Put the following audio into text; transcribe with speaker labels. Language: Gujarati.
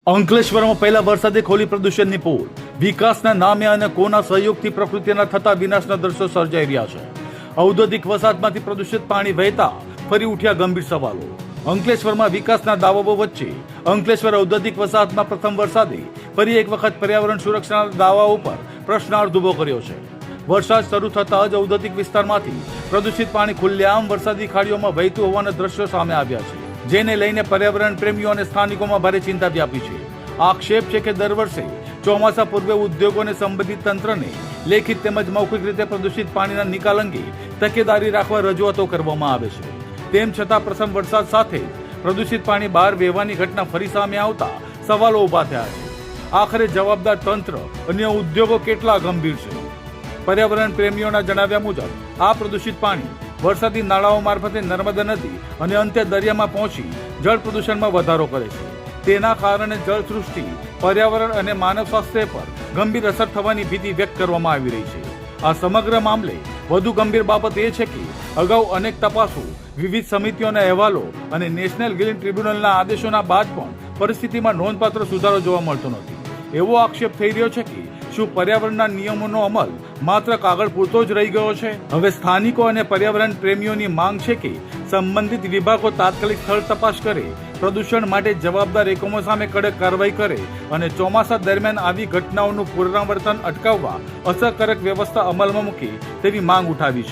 Speaker 1: અંકલેશ્વરમાં પહેલા વરસાદે ખોલી પ્રદૂષણની પોલ. વિકાસના નામે અને કોના સહયોગથી પ્રકૃતિના થતા વિનાશના દ્રશ્યો સર્જાઈ રહ્યા છે. ઔદ્યોગિક વસાહતમાંથી પ્રદૂષિત પાણી વહેતા ફરી ઉઠ્યા ગંભીર સવાલો. અંકલેશ્વરમાં વિકાસના દાવાઓ વચ્ચે અંકલેશ્વર ઔદ્યોગિક વસાહતમાં પ્રથમ વરસાદે ફરી એક વખત પર્યાવરણ સુરક્ષાના દાવાઓ પર પ્રશ્નાર્થ ઉભો કર્યો છે. વરસાદ શરૂ થતાં જ ઔદ્યોગિક વિસ્તારમાંથી પ્રદૂષિત પાણી ખુલ્લેઆમ વરસાદી ખાડીઓમાં વહેતું હોવાના દ્રશ્યો સામે આવ્યા છે, જેને લઈને પર્યાવરણ પ્રેમીઓ અને સ્થાનિકોમાં ભારે ચિંતા વ્યાપી છે. આક્ષેપ છે કે દર વર્ષે ચોમાસા પૂર્વે ઉદ્યોગો અને સંબંધિત તંત્રને લેખિત તેમજ મૌખિક રીતે પ્રદૂષિત પાણીના નિકાલ અંગે તકેદારી રાખવા રજૂઆતો કરવામાં આવે છે. તેમ છતાં પ્રથમ વરસાદ સાથે પ્રદૂષિત પાણી બહાર વહેવાની ઘટના ફરી સામે આવતા સવાલો ઉભા થયા છે. આખરે જવાબદાર તંત્ર અને ઉદ્યોગો કેટલા ગંભીર છે? પર્યાવરણ પ્રેમીઓના જણાવ્યા મુજબ આ પ્રદૂષિત પાણી વરસાદી નાળાઓ મારફતે નર્મદા નદી અને અંતે દરિયામાં પહોંચી જળ પ્રદૂષણમાં વધારો કરે છે. તેના કારણે જળસૃષ્ટિ, પર્યાવરણ અને માનવ સ્વાસ્થ્ય પર ગંભીર અસર થવાની ભીતિ વ્યક્ત કરવામાં આવી રહી છે. આ સમગ્ર મામલે વધુ ગંભીર બાબત એ છે કે અગાઉ અનેક તપાસો, વિવિધ સમિતિઓના અહેવાલો અને નેશનલ ગ્રીન ટ્રિબ્યુનલના આદેશોના બાદ પણ પરિસ્થિતિમાં નોંધપાત્ર સુધારો જોવા મળતો નથી. એવો આક્ષેપ થઈ રહ્યો છે કે શું પર્યાવરણના નિયમોનો અમલ માત્ર કાગળ પૂરતો જ રહી ગયો છે? હવે સ્થાનિકો અને પર્યાવરણ પ્રેમીઓની માંગ છે કે સંબંધિત વિભાગો તાત્કાલિક સ્થળ તપાસ કરે, પ્રદૂષણ માટે જવાબદાર એકમો સામે કડક કાર્યવાહી કરે અને ચોમાસા દરમિયાન આવી ઘટનાઓનું પુનરાવર્તન અટકાવવા અસરકારક વ્યવસ્થા અમલમાં મૂકે તેવી માંગ ઉઠાવી છે.